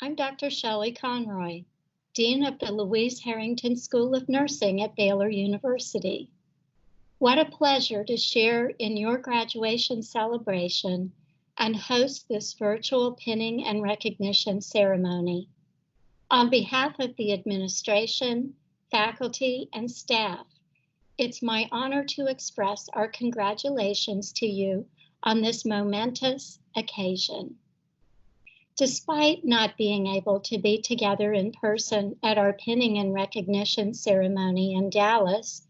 I'm Dr. Shelley Conroy, Dean of the Louise Herrington School of Nursing at Baylor University. What a pleasure to share in your graduation celebration and host this virtual pinning and recognition ceremony. On behalf of the administration, faculty, and staff, it's my honor to express our congratulations to you on this momentous occasion. Despite not being able to be together in person at our pinning and recognition ceremony in Dallas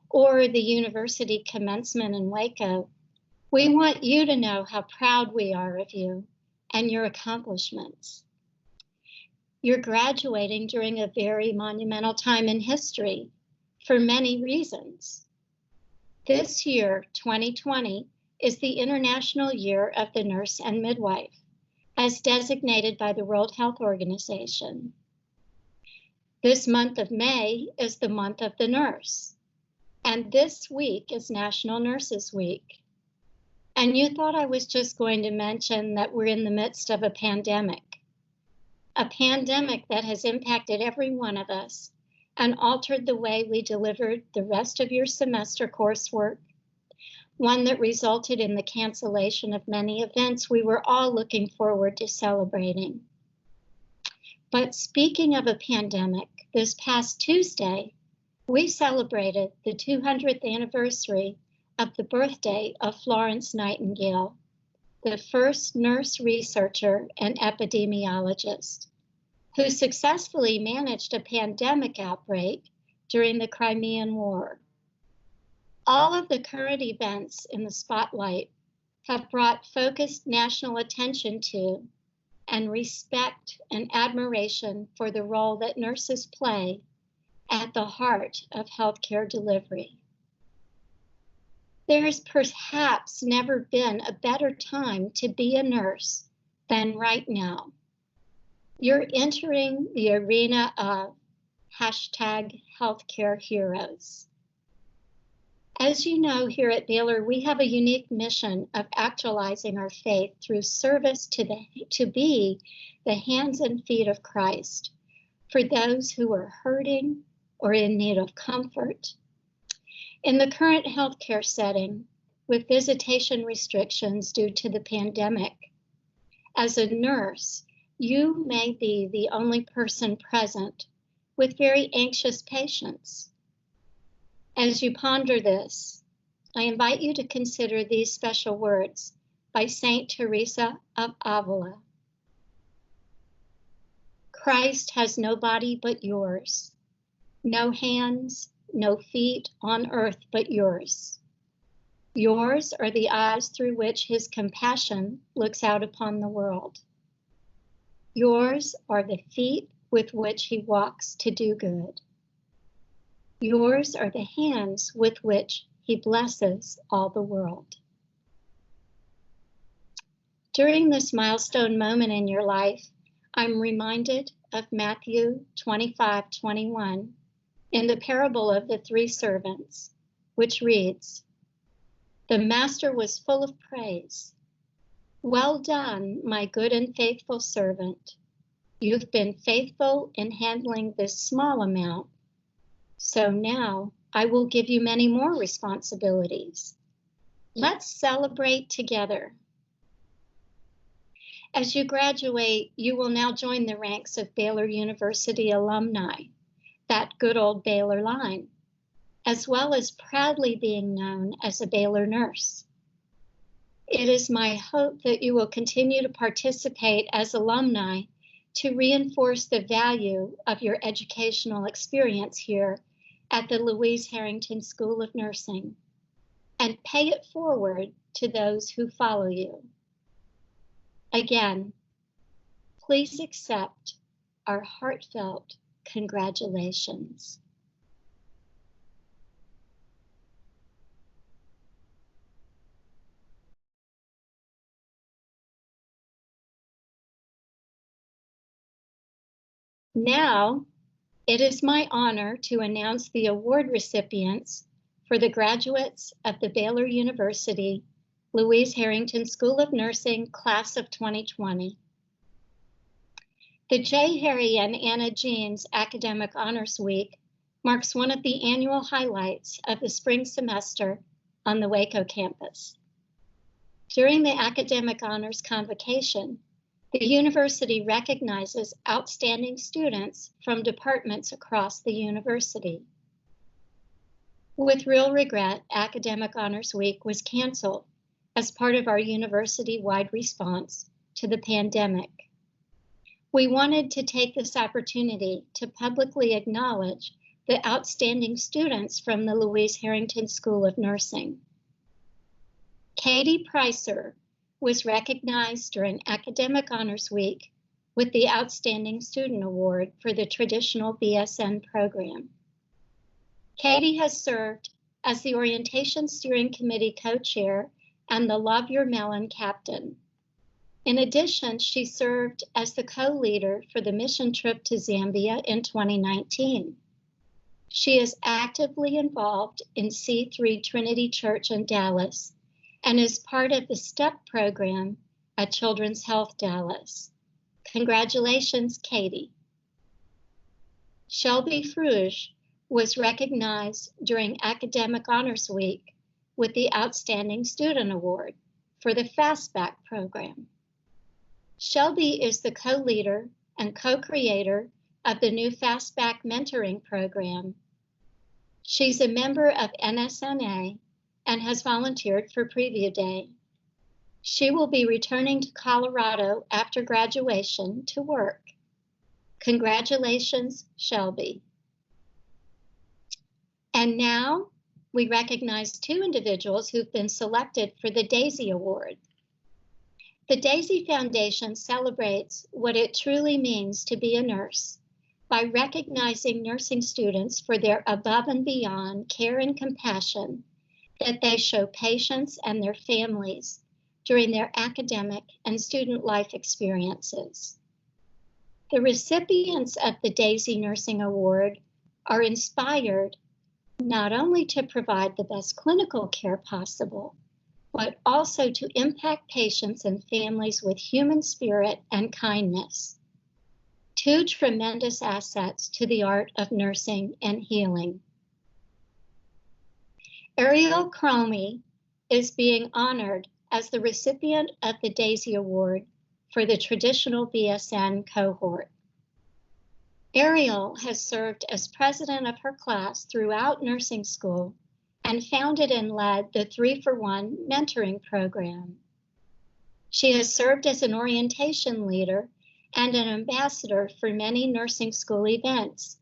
or the university commencement in Waco, we want you to know how proud we are of you and your accomplishments. You're graduating during a very monumental time in history for many reasons. This year, 2020, is the International Year of the Nurse and Midwife, as designated by the World Health Organization. This month of May is the month of the nurse, and this week is National Nurses Week. And you thought I was just going to mention that we're in the midst of a pandemic that has impacted every one of us and altered the way we delivered the rest of your semester coursework, one that resulted in the cancellation of many events we were all looking forward to celebrating. But speaking of a pandemic, this past Tuesday, we celebrated the 200th anniversary of the birthday of Florence Nightingale, the first nurse researcher and epidemiologist, who successfully managed a pandemic outbreak during the Crimean War. All of the current events in the spotlight have brought focused national attention to and respect and admiration for the role that nurses play at the heart of healthcare delivery. There has perhaps never been a better time to be a nurse than right now. You're entering the arena of #HealthcareHeroes. As you know, here at Baylor, we have a unique mission of actualizing our faith through service to be the hands and feet of Christ for those who are hurting or in need of comfort. In the current healthcare setting, with visitation restrictions due to the pandemic, as a nurse, you may be the only person present with very anxious patients. As you ponder this, I invite you to consider these special words by Saint Teresa of Avila. Christ has no body but yours, no hands, no feet on earth but yours. Yours are the eyes through which his compassion looks out upon the world. Yours are the feet with which he walks to do good. Yours are the hands with which he blesses all the world. During this milestone moment in your life, I'm reminded of Matthew 25:21 in the parable of the three servants, which reads, "The master was full of praise. Well done, my good and faithful servant. You've been faithful in handling this small amount. So now I will give you many more responsibilities. Let's celebrate together." As you graduate, you will now join the ranks of Baylor University alumni, that good old Baylor line, as well as proudly being known as a Baylor nurse. It is my hope that you will continue to participate as alumni to reinforce the value of your educational experience here at the Louise Herrington School of Nursing and pay it forward to those who follow you. Again, please accept our heartfelt congratulations. Now, it is my honor to announce the award recipients for the graduates of the Baylor University Louise Herrington School of Nursing Class of 2020. The J. Harry and Anna Jeans Academic Honors Week marks one of the annual highlights of the spring semester on the Waco campus. During the Academic Honors Convocation, the university recognizes outstanding students from departments across the university. With real regret, Academic Honors Week was canceled as part of our university-wide response to the pandemic. We wanted to take this opportunity to publicly acknowledge the outstanding students from the Louise Herrington School of Nursing. Katie Pricer was recognized during Academic Honors Week with the Outstanding Student Award for the traditional BSN program. Katie has served as the Orientation Steering Committee co-chair and the Love Your Melon captain. In addition, she served as the co-leader for the mission trip to Zambia in 2019. She is actively involved in C3 Trinity Church in Dallas and is part of the STEP program at Children's Health Dallas. Congratulations, Katie. Shelby Fruge was recognized during Academic Honors Week with the Outstanding Student Award for the FastBacc program. Shelby is the co-leader and co-creator of the new FastBacc mentoring program. She's a member of NSNA and has volunteered for Preview Day. She will be returning to Colorado after graduation to work. Congratulations, Shelby. And now we recognize two individuals who've been selected for the Daisy Award. The Daisy Foundation celebrates what it truly means to be a nurse by recognizing nursing students for their above and beyond care and compassion that they show patients and their families during their academic and student life experiences. The recipients of the Daisy Nursing Award are inspired not only to provide the best clinical care possible, but also to impact patients and families with human spirit and kindness. Two tremendous assets to the art of nursing and healing. Ariel Cromie is being honored as the recipient of the Daisy Award for the traditional BSN cohort. Ariel has served as president of her class throughout nursing school and founded and led the 3-for-1 mentoring program. She has served as an orientation leader and an ambassador for many nursing school events,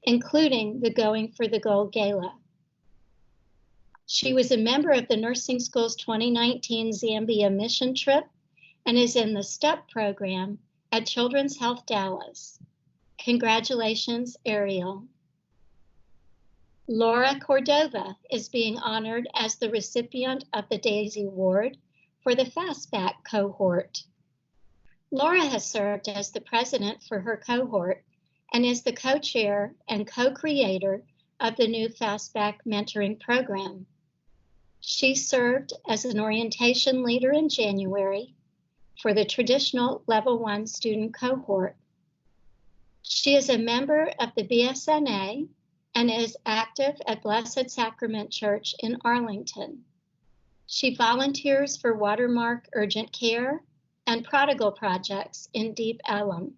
including the Going for the Gold Gala. She was a member of the nursing school's 2019 Zambia mission trip and is in the STEP program at Children's Health Dallas. Congratulations, Ariel. Laura Cordova is being honored as the recipient of the Daisy Award for the FastBacc cohort. Laura has served as the president for her cohort and is the co-chair and co-creator of the new FastBacc mentoring program. She served as an orientation leader in January for the traditional Level 1 student cohort. She is a member of the BSNA and is active at Blessed Sacrament Church in Arlington. She volunteers for Watermark Urgent Care and Prodigal Projects in Deep Ellum.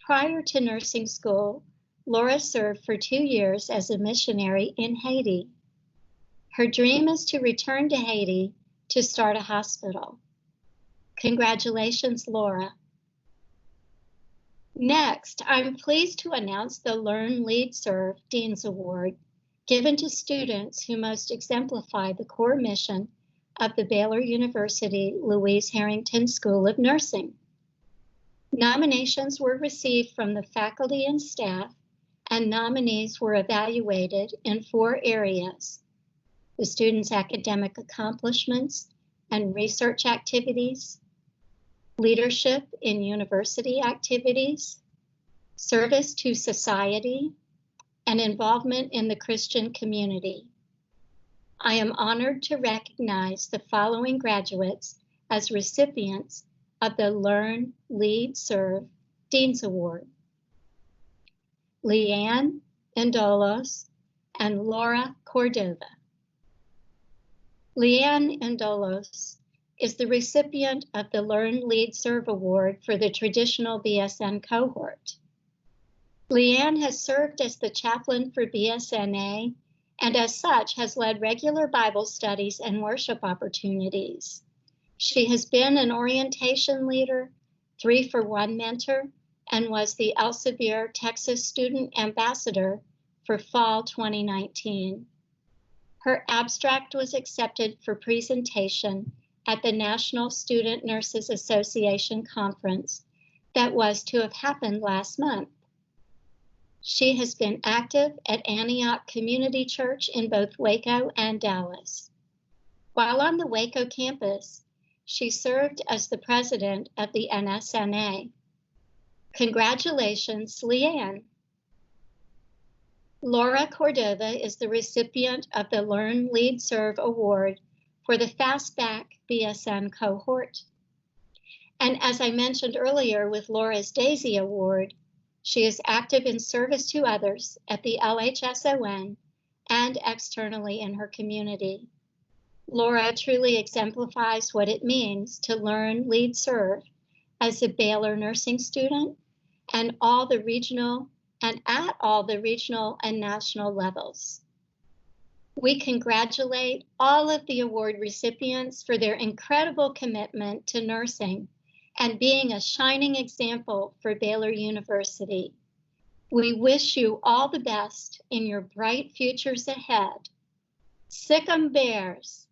Prior to nursing school, Laura served for 2 years as a missionary in Haiti. Her dream is to return to Haiti to start a hospital. Congratulations, Laura. Next, I'm pleased to announce the Learn, Lead, Serve Dean's Award, given to students who most exemplify the core mission of the Baylor University Louise Herrington School of Nursing. Nominations were received from the faculty and staff, and nominees were evaluated in 4 areas: the students' academic accomplishments and research activities, leadership in university activities, service to society, and involvement in the Christian community. I am honored to recognize the following graduates as recipients of the Learn, Lead, Serve Dean's Award. Leanne Indolos and Laura Cordova. Leanne Indolos is the recipient of the Learn, Lead, Serve Award for the traditional BSN cohort. Leanne has served as the chaplain for BSNA and as such has led regular Bible studies and worship opportunities. She has been an orientation leader, 3-for-1 mentor, and was the Elsevier Texas Student Ambassador for Fall 2019. Her abstract was accepted for presentation at the National Student Nurses Association conference that was to have happened last month. She has been active at Antioch Community Church in both Waco and Dallas. While on the Waco campus, she served as the president of the NSNA. Congratulations, Leanne. Laura Cordova is the recipient of the Learn, Lead, Serve Award for the FastBacc BSN cohort. And as I mentioned earlier with Laura's Daisy Award, she is active in service to others at the LHSON and externally in her community. Laura truly exemplifies what it means to learn, lead, serve as a Baylor nursing student and at all the regional and national levels. We congratulate all of the award recipients for their incredible commitment to nursing and being a shining example for Baylor University. We wish you all the best in your bright futures ahead. Sic 'em Bears.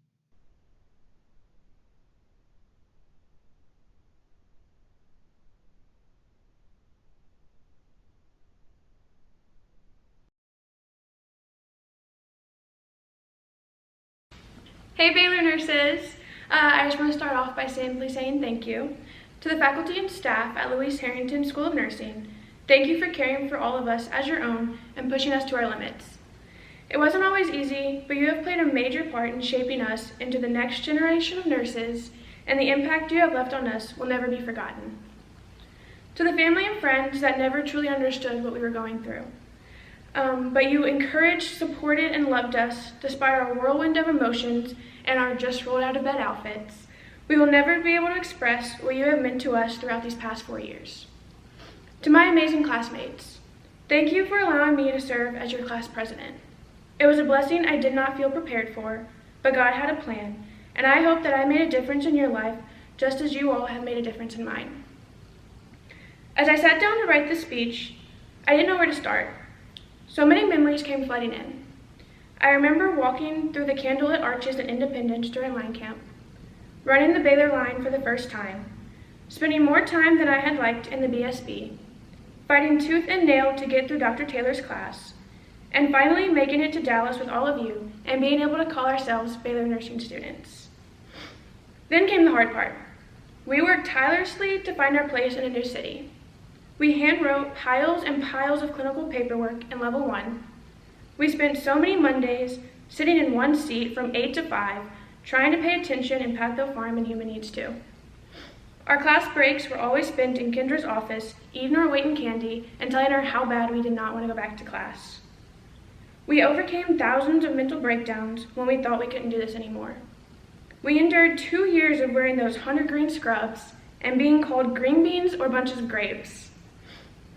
Hey Baylor nurses! I just want to start off by simply saying thank you. To the faculty and staff at Louise Herrington School of Nursing, thank you for caring for all of us as your own and pushing us to our limits. It wasn't always easy, but you have played a major part in shaping us into the next generation of nurses, and the impact you have left on us will never be forgotten. To the family and friends that never truly understood what we were going through, but you encouraged, supported, and loved us despite our whirlwind of emotions and our just rolled out of bed outfits, we will never be able to express what you have meant to us throughout these past 4 years. To my amazing classmates, thank you for allowing me to serve as your class president. It was a blessing I did not feel prepared for, but God had a plan, and I hope that I made a difference in your life just as you all have made a difference in mine. As I sat down to write this speech, I didn't know where to start. So many memories came flooding in. I remember walking through the candlelit arches at Independence during line camp, running the Baylor line for the first time, spending more time than I had liked in the BSB, fighting tooth and nail to get through Dr. Taylor's class, and finally making it to Dallas with all of you and being able to call ourselves Baylor nursing students. Then came the hard part. We worked tirelessly to find our place in a new city. We hand-wrote piles and piles of clinical paperwork in Level 1. We spent so many Mondays sitting in one seat from 8 to 5, trying to pay attention in Patho Farm and Human Needs 2. Our class breaks were always spent in Kendra's office, eating our weight in candy and telling her how bad we did not want to go back to class. We overcame thousands of mental breakdowns when we thought we couldn't do this anymore. We endured 2 years of wearing those hunter green scrubs and being called green beans or bunches of grapes.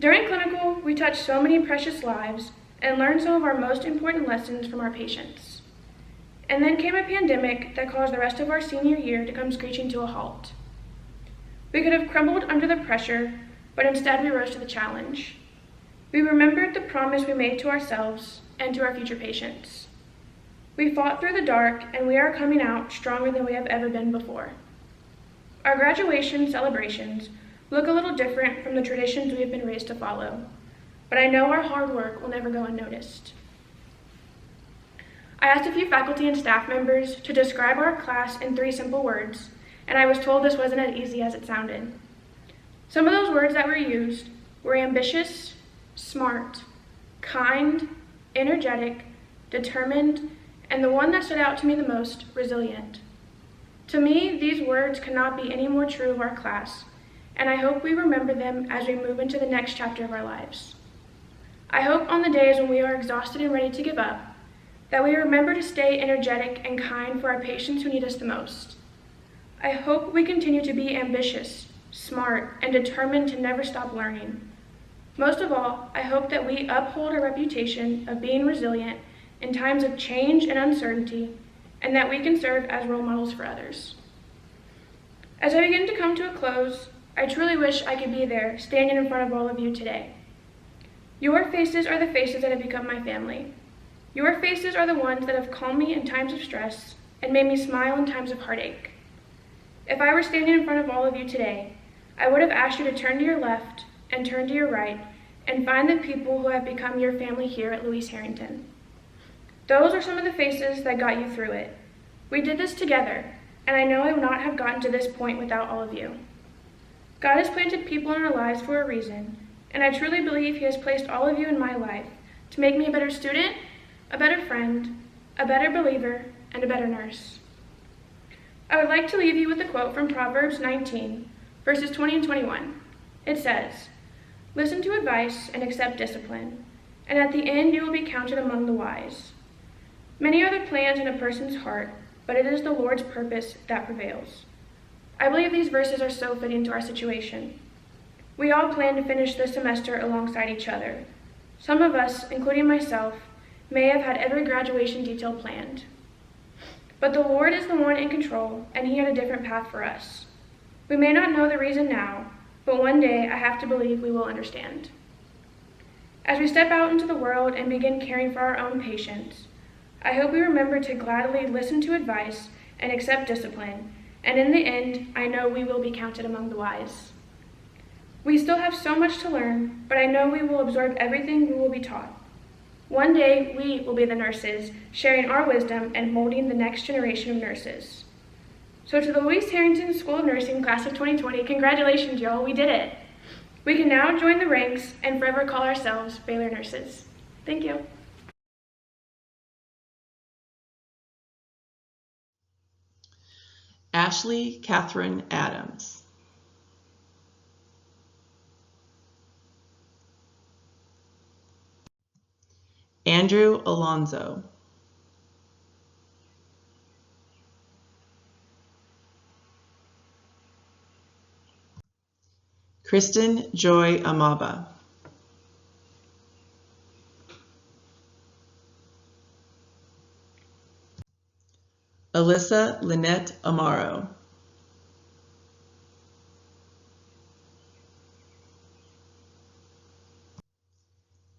During clinical, we touched so many precious lives and learned some of our most important lessons from our patients. And then came a pandemic that caused the rest of our senior year to come screeching to a halt. We could have crumbled under the pressure, but instead we rose to the challenge. We remembered the promise we made to ourselves and to our future patients. We fought through the dark, and we are coming out stronger than we have ever been before. Our graduation celebrations look a little different from the traditions we have been raised to follow, but I know our hard work will never go unnoticed. I asked a few faculty and staff members to describe our class in 3 simple words, and I was told this wasn't as easy as it sounded. Some of those words that were used were ambitious, smart, kind, energetic, determined, and the one that stood out to me the most, resilient. To me, these words could not be any more true of our class, and I hope we remember them as we move into the next chapter of our lives. I hope on the days when we are exhausted and ready to give up, that we remember to stay energetic and kind for our patients who need us the most. I hope we continue to be ambitious, smart, and determined to never stop learning. Most of all, I hope that we uphold our reputation of being resilient in times of change and uncertainty, and that we can serve as role models for others. As I begin to come to a close, I truly wish I could be there, standing in front of all of you today. Your faces are the faces that have become my family. Your faces are the ones that have calmed me in times of stress and made me smile in times of heartache. If I were standing in front of all of you today, I would have asked you to turn to your left and turn to your right and find the people who have become your family here at Louise Herrington. Those are some of the faces that got you through it. We did this together, and I know I would not have gotten to this point without all of you. God has planted people in our lives for a reason, and I truly believe He has placed all of you in my life to make me a better student, a better friend, a better believer, and a better nurse. I would like to leave you with a quote from Proverbs 19, verses 20 and 21. It says, "Listen to advice and accept discipline, and at the end you will be counted among the wise. Many are the plans in a person's heart, but it is the Lord's purpose that prevails." I believe these verses are so fitting to our situation. We all plan to finish this semester alongside each other. Some of us, including myself, may have had every graduation detail planned. But the Lord is the one in control, and He had a different path for us. We may not know the reason now, but one day I have to believe we will understand. As we step out into the world and begin caring for our own patients, I hope we remember to gladly listen to advice and accept discipline, and in the end, I know we will be counted among the wise. We still have so much to learn, but I know we will absorb everything we will be taught. One day, we will be the nurses, sharing our wisdom and molding the next generation of nurses. So to the Louise Herrington School of Nursing Class of 2020, congratulations, y'all, we did it. We can now join the ranks and forever call ourselves Baylor nurses. Thank you. Ashley Catherine Adams. Andrew Alonzo. Kristen Joy Amaba. Alyssa Lynette Amaro.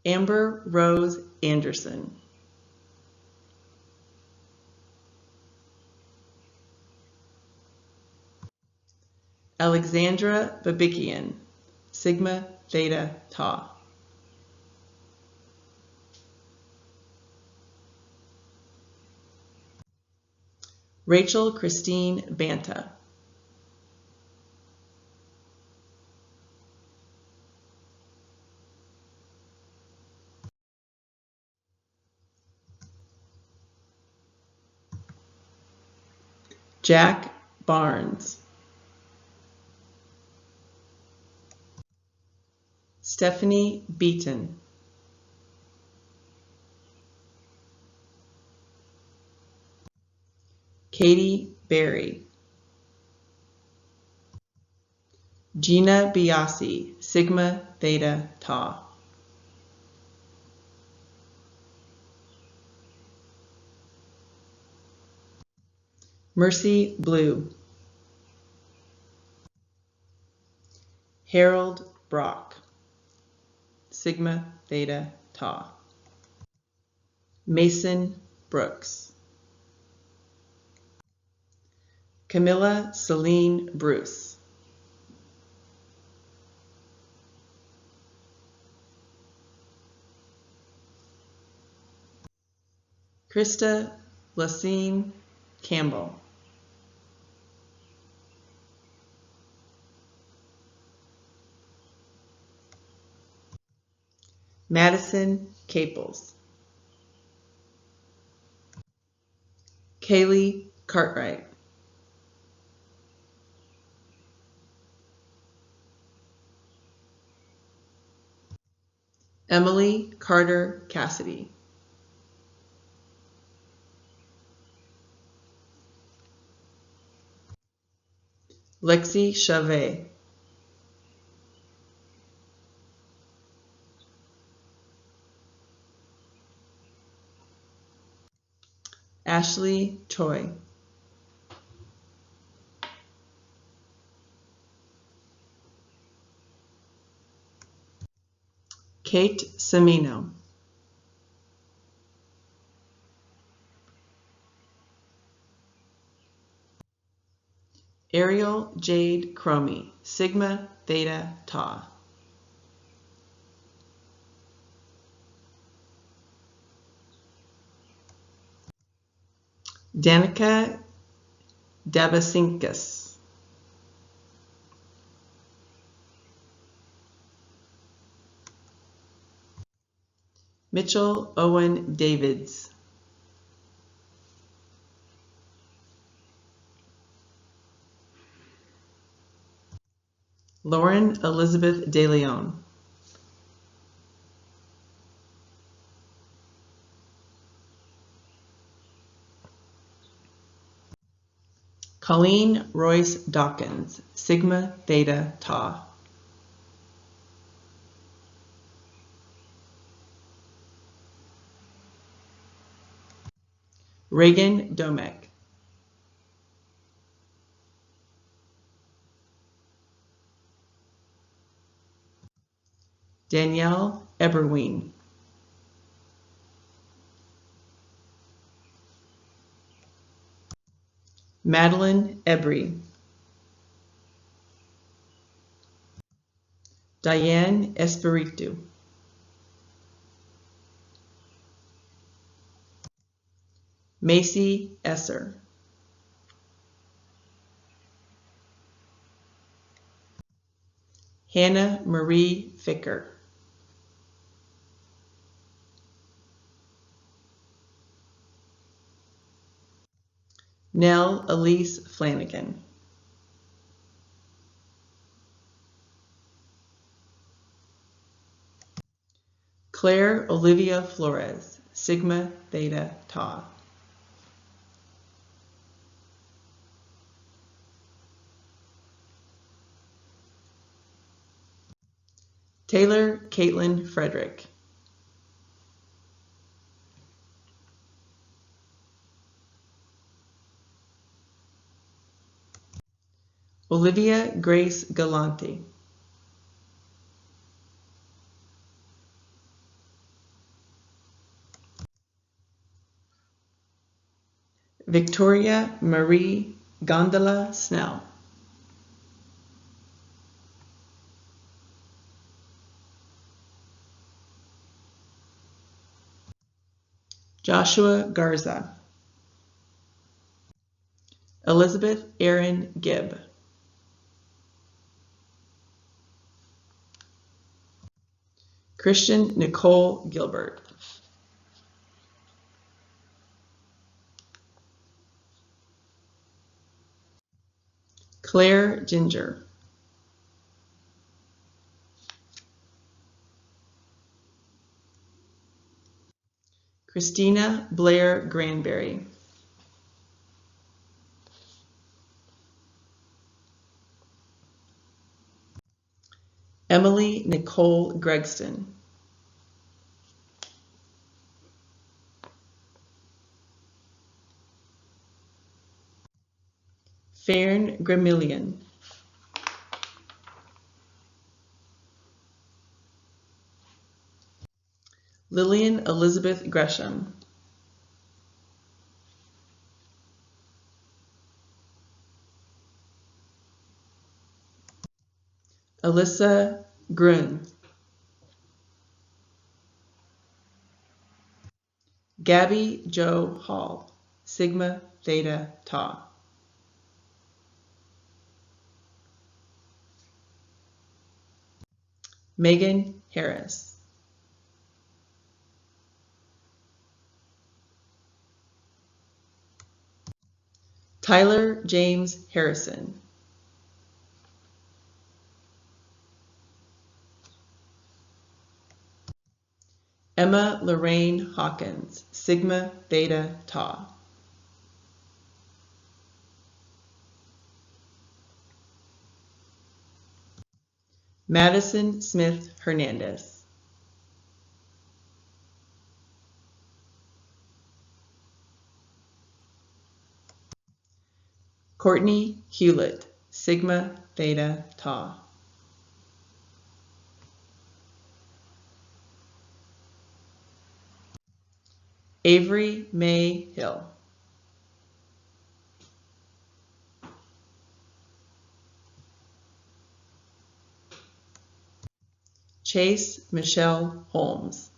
Amber Rose Anderson. Alexandra Babikian, Sigma Theta Tau. Rachel Christine Banta. Jack Barnes. Stephanie Beaton. Katie Berry. Gina Biasi, Sigma Theta Tau. Mercy Blue. Harold Brock, Sigma Theta Tau. Mason Brooks. Camilla Celine Bruce. Krista Lacine Campbell. Madison Caples. Kaylee Cartwright. Emily Carter Cassidy. Lexi Chavez. Ashley Choi. Kate Semino. Ariel Jade Cromie, Sigma Theta Tau. Danica Dabasinkas. Mitchell Owen Davids. Lauren Elizabeth De Leon. Colleen Royce Dawkins, Sigma Theta Tau. Reagan Domek. Danielle Eberween. Madeline Embry. Diane Espiritu. Macy Esser. Hannah Marie Ficker. Nell Elise Flanagan. Claire Olivia Flores, Sigma Theta Tau. Taylor Caitlin Frederick. Olivia Grace Galante. Victoria Marie Gondola Snell. Joshua Garza. Elizabeth Erin Gibb. Christian Nicole Gilbert. Claire Ginger. Christina Blair Granberry. Emily Nicole Gregston. Fern Gramillion. Lillian Elizabeth Gresham. Alyssa Grun. Gabby Jo Hall, Sigma Theta Tau. Megan Harris. Tyler James Harrison. Emma Lorraine Hawkins, Sigma Theta Tau. Madison Smith Hernandez. Courtney Hewlett, Sigma Theta Tau. Avery May Hill. Chase Michelle Holmes.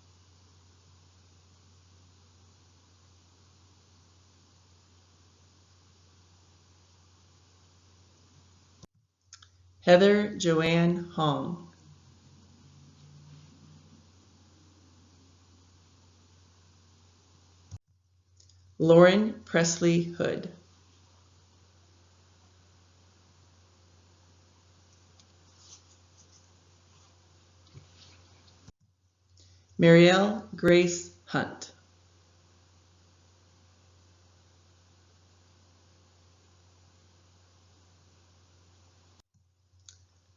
Heather Joanne Hong. Lauren Presley Hood. Marielle Grace Hunt.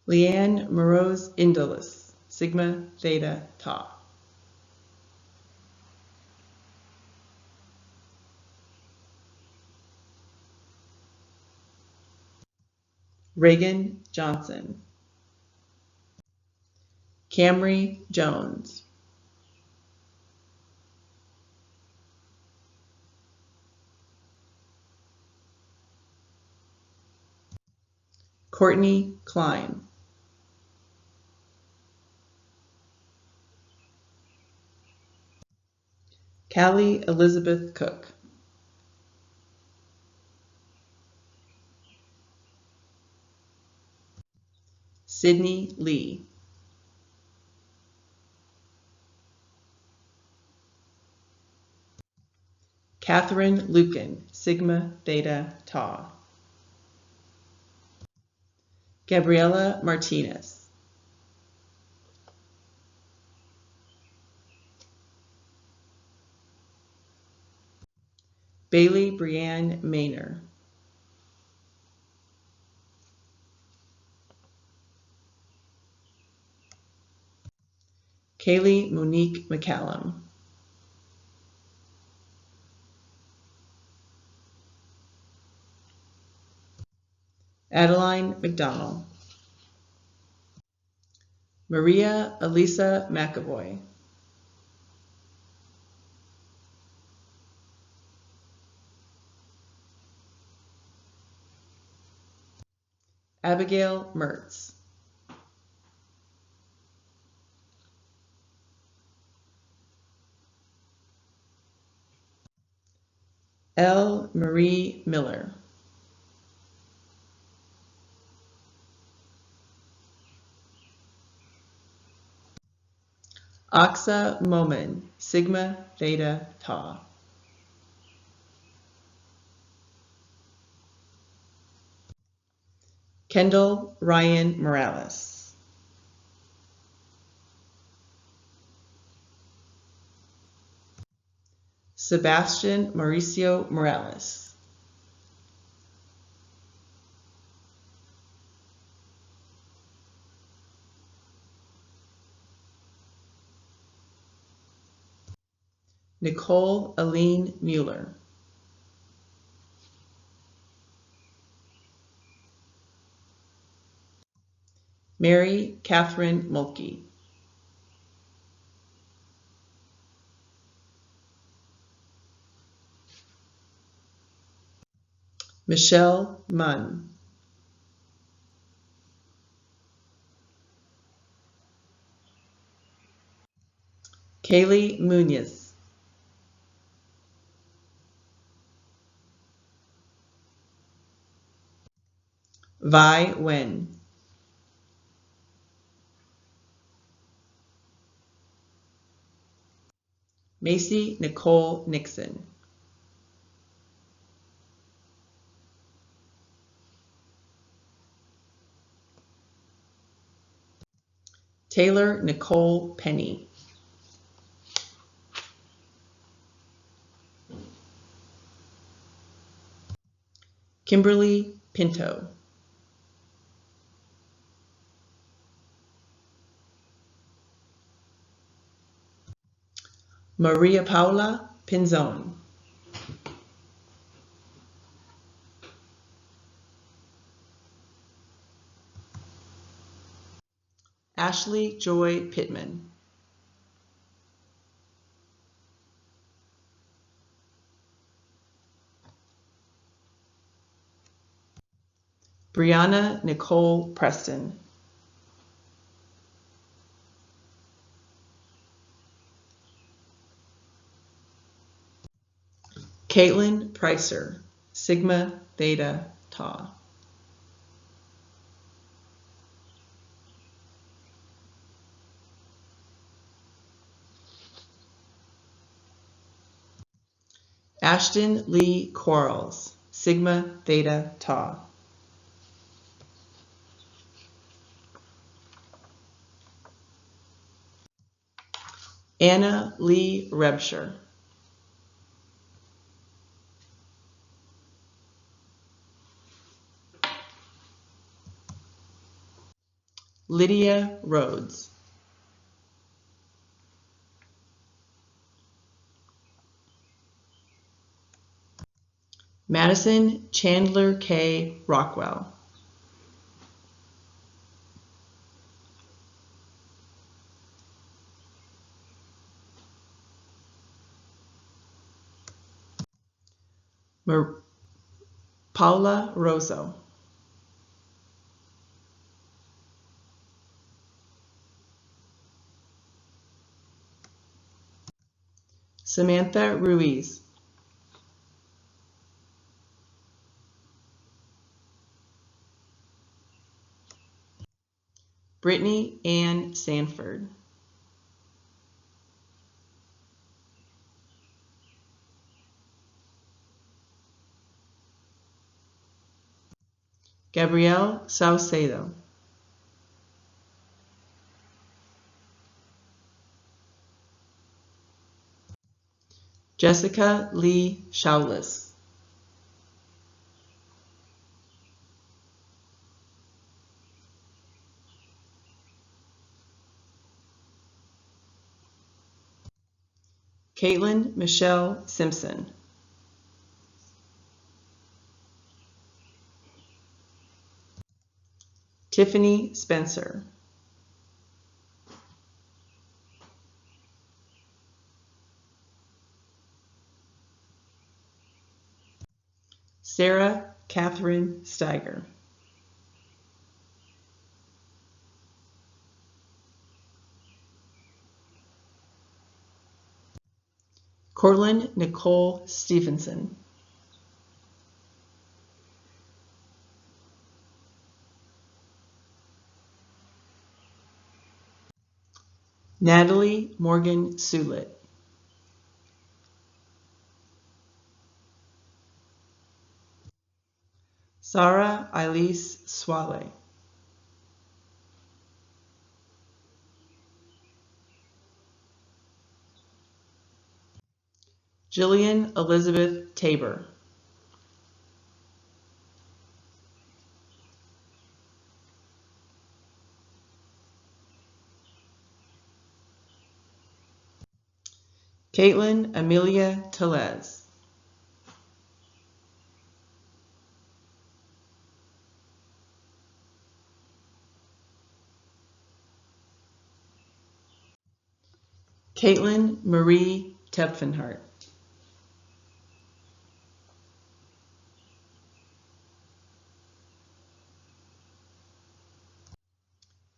Leanne Morose Indolus, Sigma Theta Tau. Reagan Johnson. Camry Jones. Courtney Klein. Callie Elizabeth Cook. Sydney Lee. Catherine Lucan, Sigma Theta Tau. Gabriela Martinez. Bailey Brianne Maynor. Kaylee Monique McCallum. Adeline McDonald. Maria Elisa McAvoy. Abigail Mertz. L. Marie Miller. Aksa Momin, Sigma Theta Tau. Kendall Ryan Morales. Sebastian Mauricio Morales. Nicole Aline Mueller. Mary Catherine Mulkey. Michelle Munn. Kaylee Munoz. Vi Wen. Macy Nicole Nixon. Taylor Nicole Penny. Kimberly Pinto. Maria Paula Pinzon. Ashley Joy Pittman. Brianna Nicole Preston. Caitlin Pricer, Sigma Theta Tau. Ashton Lee Quarles, Sigma Theta Tau. Anna Lee Rebsher. Lydia Rhodes. Madison Chandler K. Rockwell. Paula Rosso. Samantha Ruiz. Brittany Ann Sanford. Gabrielle Saucedo. Jessica Lee Shaulis. Caitlin Michelle Simpson. Tiffany Spencer. Sarah Catherine Steiger. Cortland Nicole Stevenson. Natalie Morgan Sulit. Sarah Elise Swale. Jillian Elizabeth Tabor. Caitlin Amelia Telez. Caitlin Marie Tepfenhart.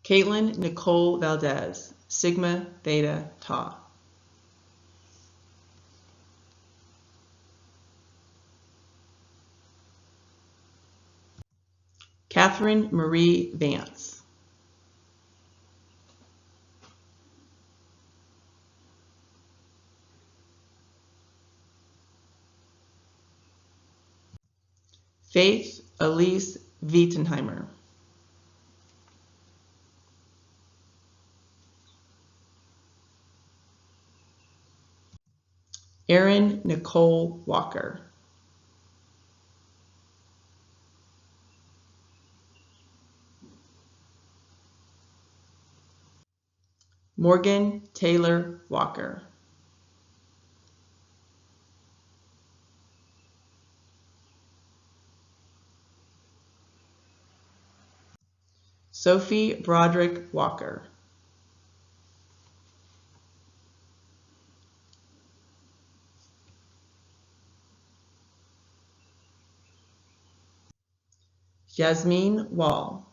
Caitlin Nicole Valdez, Sigma Theta Tau. Catherine Marie Vance. Faith Elise Wietenheimer. Erin Nicole Walker. Morgan Taylor Walker. Sophie Broderick Walker. Yasmin Wall.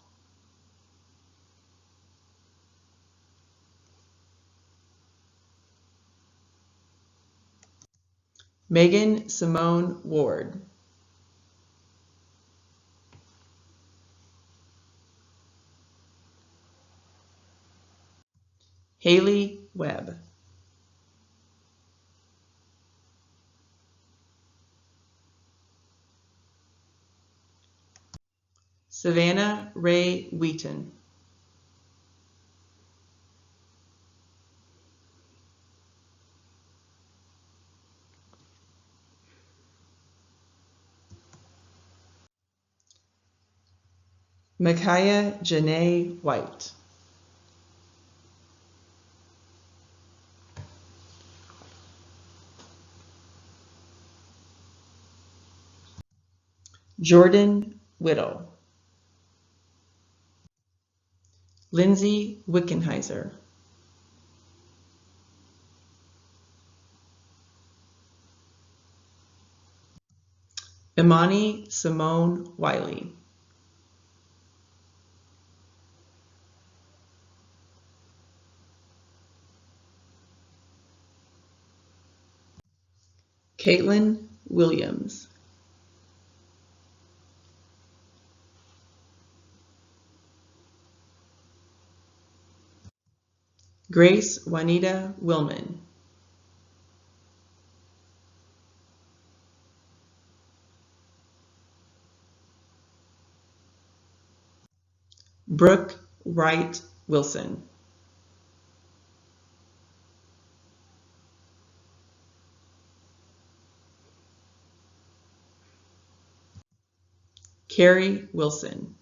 Megan Simone Ward. Haley Webb. Savannah Ray Wheaton. Micaiah Janae White. Jordan Whittle. Lindsay Wickenheiser. Imani Simone Wiley. Caitlin Williams. Grace Juanita Willman. Brooke Wright Wilson. Carrie Wilson.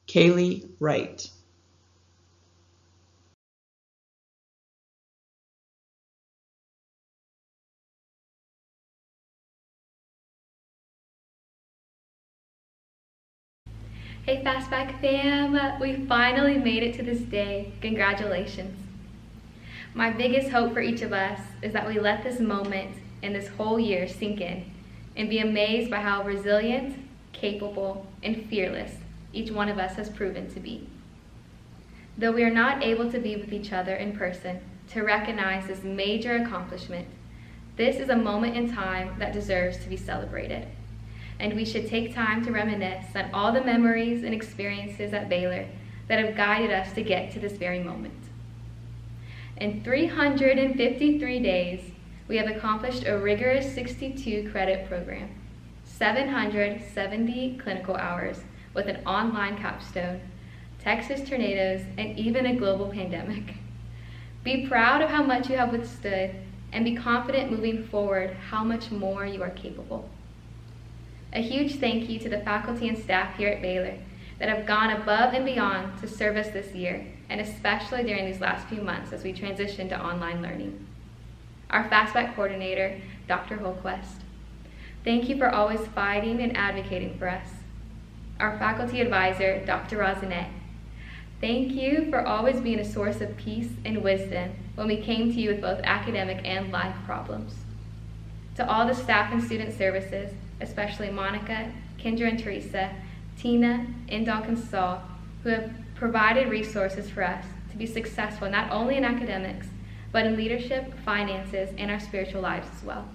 Kaylee Wright. Hey FastBacc fam, we finally made it to this day. Congratulations. My biggest hope for each of us is that we let this moment and this whole year sink in and be amazed by how resilient, capable, and fearless each one of us has proven to be. Though we are not able to be with each other in person to recognize this major accomplishment, this is a moment in time that deserves to be celebrated. And we should take time to reminisce on all the memories and experiences at Baylor that have guided us to get to this very moment. In 353 days, we have accomplished a rigorous 62 credit program, 770 clinical hours with an online capstone, Texas tornadoes, and even a global pandemic. Be proud of how much you have withstood and be confident moving forward how much more you are capable. A huge thank you to the faculty and staff here at Baylor that have gone above and beyond to serve us this year, and especially during these last few months as we transition to online learning. Our FastBacc coordinator, Dr. Holquist. Thank you for always fighting and advocating for us. Our faculty advisor, Dr. Rosinette. Thank you for always being a source of peace and wisdom when we came to you with both academic and life problems. To all the staff and student services, especially Monica, Kendra and Teresa, Tina, Indok and Saul, who have provided resources for us to be successful not only in academics, but in leadership, finances, and our spiritual lives as well.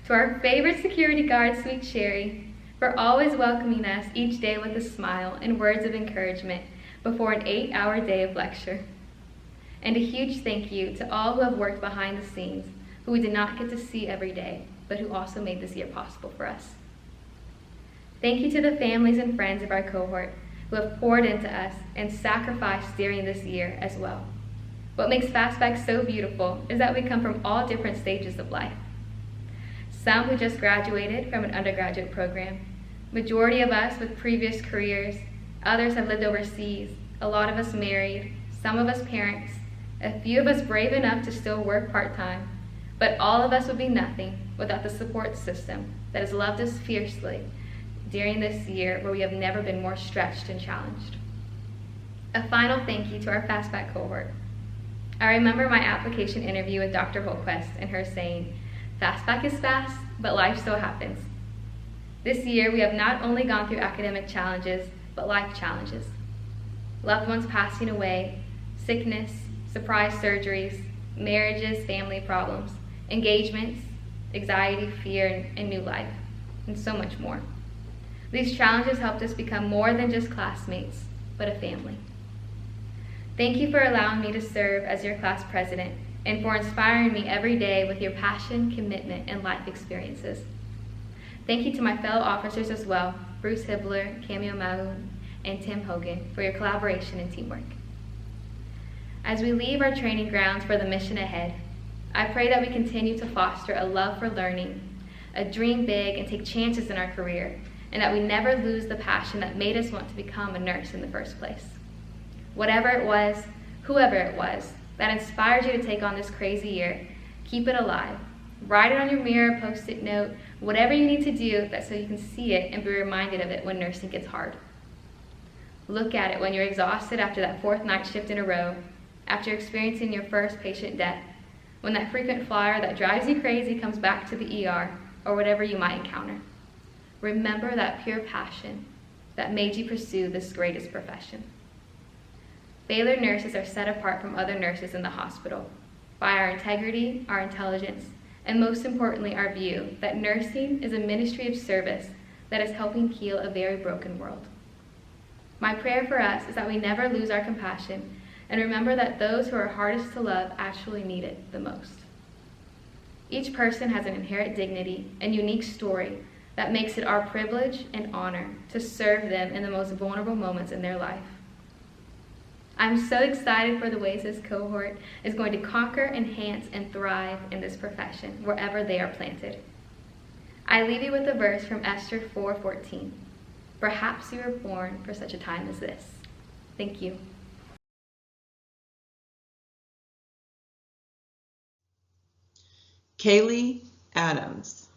To our favorite security guard, Sweet Sherry, for always welcoming us each day with a smile and words of encouragement before an 8-hour day of lecture. And a huge thank you to all who have worked behind the scenes, who we did not get to see every day, but who also made this year possible for us. Thank you to the families and friends of our cohort who have poured into us and sacrificed during this year as well. What makes FastBacc so beautiful is that we come from all different stages of life. some who just graduated from an undergraduate program, majority of us with previous careers, others have lived overseas, a lot of us married, some of us parents, a few of us brave enough to still work part-time, but all of us would be nothing without the support system that has loved us fiercely during this year where we have never been more stretched and challenged. A final thank you to our FastBacc cohort. I remember my application interview with Dr. Holquist and her saying, "FastBacc is fast, but life still happens." This year, we have not only gone through academic challenges, but life challenges. Loved ones passing away, sickness, surprise surgeries, marriages, family problems, engagements, anxiety, fear, and new life, and so much more. These challenges helped us become more than just classmates, but a family. Thank you for allowing me to serve as your class president and for inspiring me every day with your passion, commitment, and life experiences. Thank you to my fellow officers as well, Bruce Hibbler, Cameo Mahon, and Tim Hogan, for your collaboration and teamwork. As we leave our training grounds for the mission ahead, I pray that we continue to foster a love for learning, a dream big and take chances in our career, and that we never lose the passion that made us want to become a nurse in the first place. Whatever it was, whoever it was, that inspired you to take on this crazy year, keep it alive. Write it on your mirror, post-it note, whatever you need to do so you can see it and be reminded of it when nursing gets hard. Look at it when you're exhausted after that 4th night shift in a row, after experiencing your first patient death, when that frequent flyer that drives you crazy comes back to the ER, or whatever you might encounter. Remember that pure passion that made you pursue this greatest profession. Baylor nurses are set apart from other nurses in the hospital by our integrity, our intelligence, and most importantly, our view that nursing is a ministry of service that is helping heal a very broken world. My prayer for us is that we never lose our compassion and remember that those who are hardest to love actually need it the most. Each person has an inherent dignity and unique story that makes it our privilege and honor to serve them in the most vulnerable moments in their life. I'm so excited for the ways this cohort is going to conquer, enhance, and thrive in this profession wherever they are planted. I leave you with a verse from Esther 4:14. Perhaps you were born for such a time as this. Thank you. Kaylee Adams.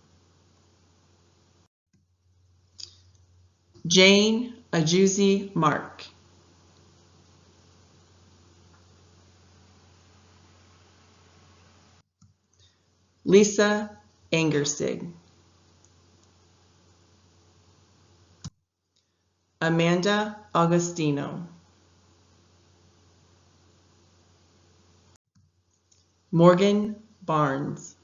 Jane Ajuzi Mark. Lisa Angerstig. Amanda Augustino. Morgan Barnes.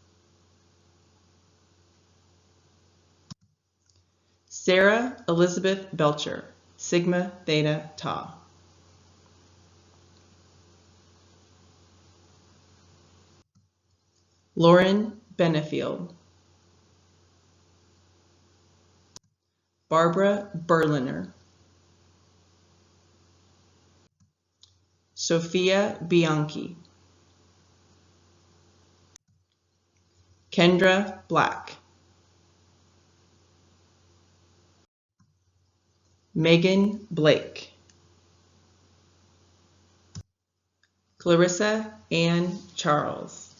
Sarah Elizabeth Belcher, Sigma Theta Tau. Lauren Benefield. Barbara Berliner. Sophia Bianchi. Kendra Black. Megan Blake. Clarissa Ann Charles.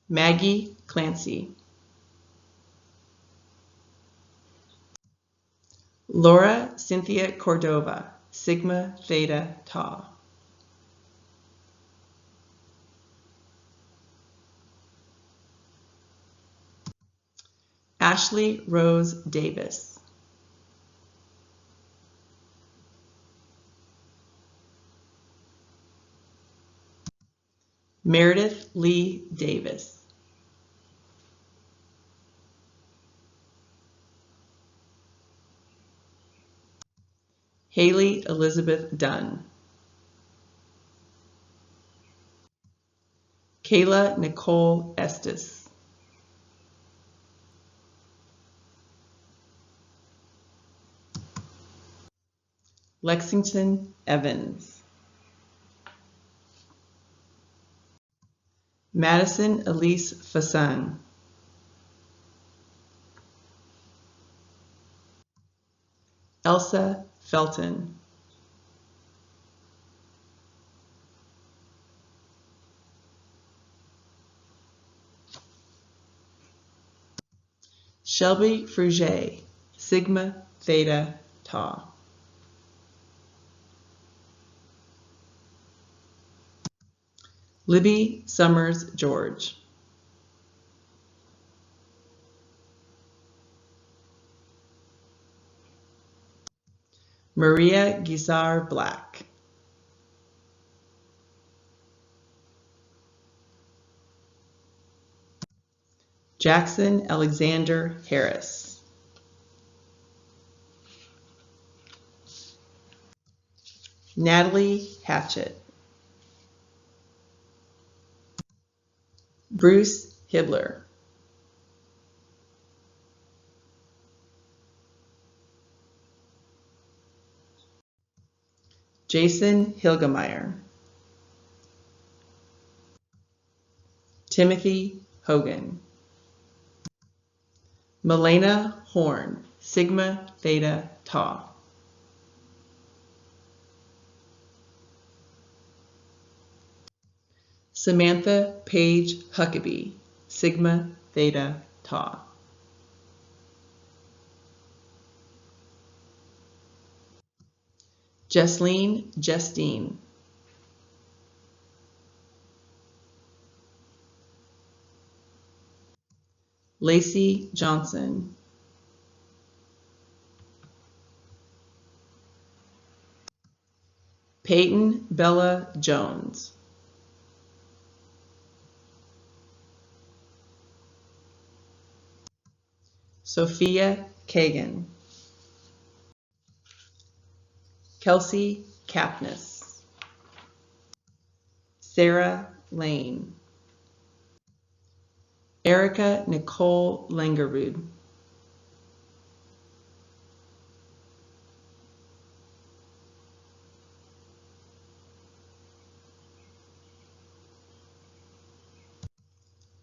Maggie Clancy. Laura Cynthia Cordova, Sigma Theta Tau. Ashley Rose Davis. Meredith Lee Davis. Haley Elizabeth Dunn. Kayla Nicole Estes. Lexington Evans. Madison Elise Fasson. Elsa Felton. Shelby Fruget, Sigma Theta Tau. Libby Summers George. Maria Guisar Black. Jackson Alexander Harris. Natalie Hatchett. Bruce Hibler. Jason Hilgemeyer. Timothy Hogan. Milena Horn, Sigma Theta Tau. Samantha Page Huckabee, Sigma Theta Tau. Jesleen Justine. Lacey Johnson. Peyton Bella Jones. Sophia Kagan. Kelsey Kapnis. Sarah Lane. Erica Nicole Langerud.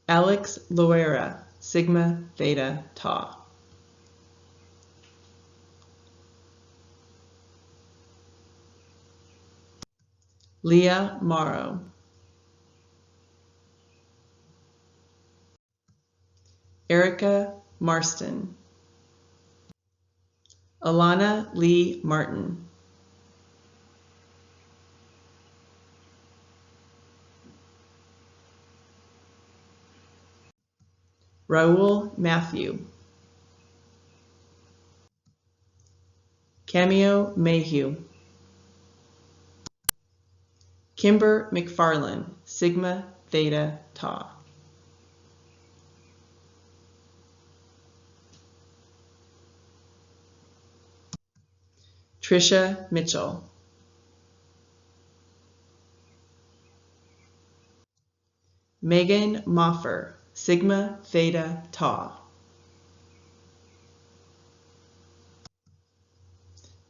Alex Loera, Sigma Theta Tau. Leah Morrow. Erica Marston. Alana Lee Martin. Raul Matthew. Cameo Mayhew. Kimber McFarland, Sigma Theta Tau. Trisha Mitchell. Megan Moffer, Sigma Theta Tau.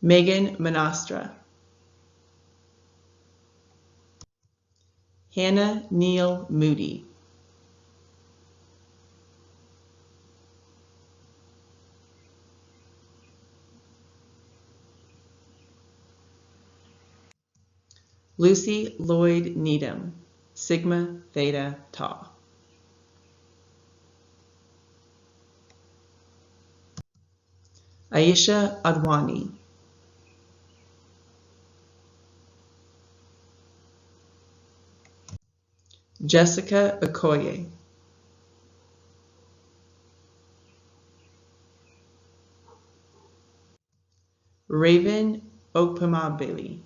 Megan Monastra. Hannah Neal Moody. Lucy Lloyd Needham, Sigma Theta Tau. Aisha Adwani. Jessica Okoye. Raven Okpamabili.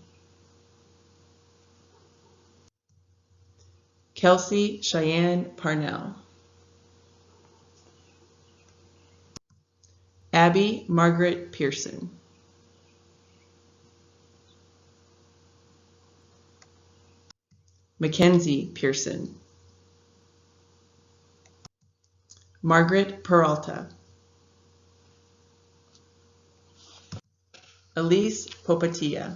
Kelsey Cheyenne Parnell. Abby Margaret Pearson. Mackenzie Pearson. Margaret Peralta. Elise Popatia.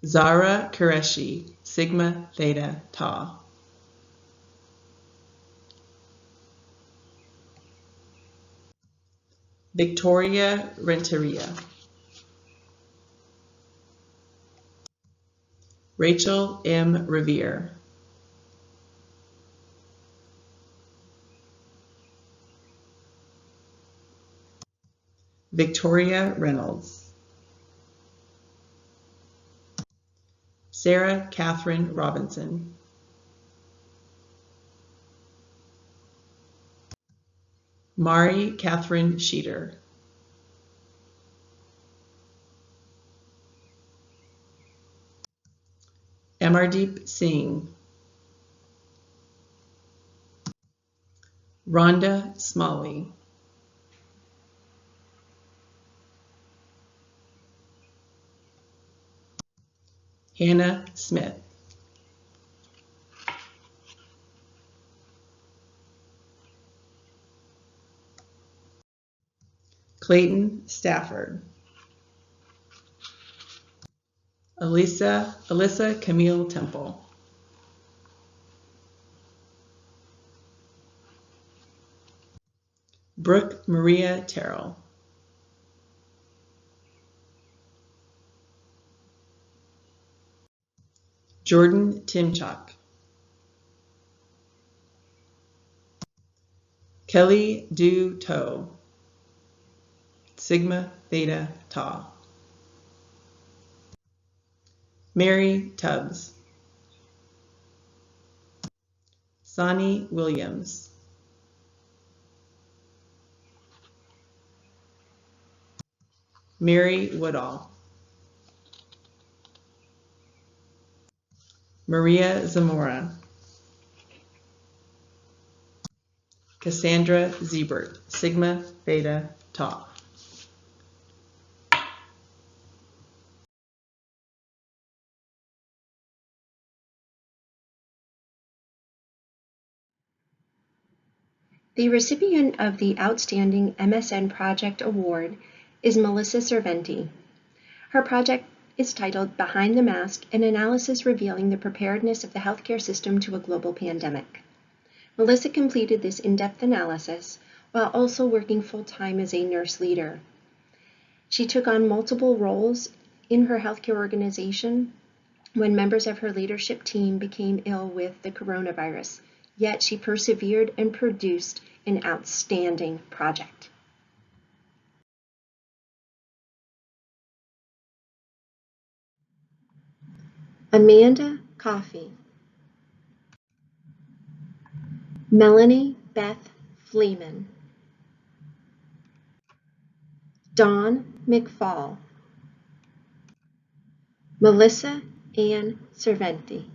Zara Qureshi, Sigma Theta Tau. Victoria Renteria. Rachel M. Revere. Victoria Reynolds. Sarah Catherine Robinson. Mari Catherine Sheeter. Amardeep Singh. Rhonda Smalley. Hannah Smith. Clayton Stafford. Alyssa Camille Temple. Brooke Maria Terrell. Jordan Timchak. Kelly Du To. Sigma Theta Tau. Mary Tubbs. Sonny Williams. Mary Woodall. Maria Zamora. Cassandra Ziebert, Sigma Theta Tau. The recipient of the Outstanding MSN Project Award is Melissa Cerventi. Her project is titled Behind the Mask, an analysis revealing the preparedness of the healthcare system to a global pandemic. Melissa completed this in-depth analysis while also working full-time as a nurse leader. She took on multiple roles in her healthcare organization when members of her leadership team became ill with the coronavirus, yet she persevered and produced an outstanding project. Amanda Coffey. Melanie Beth Fleeman. Dawn McFall. Melissa Ann Cerventi.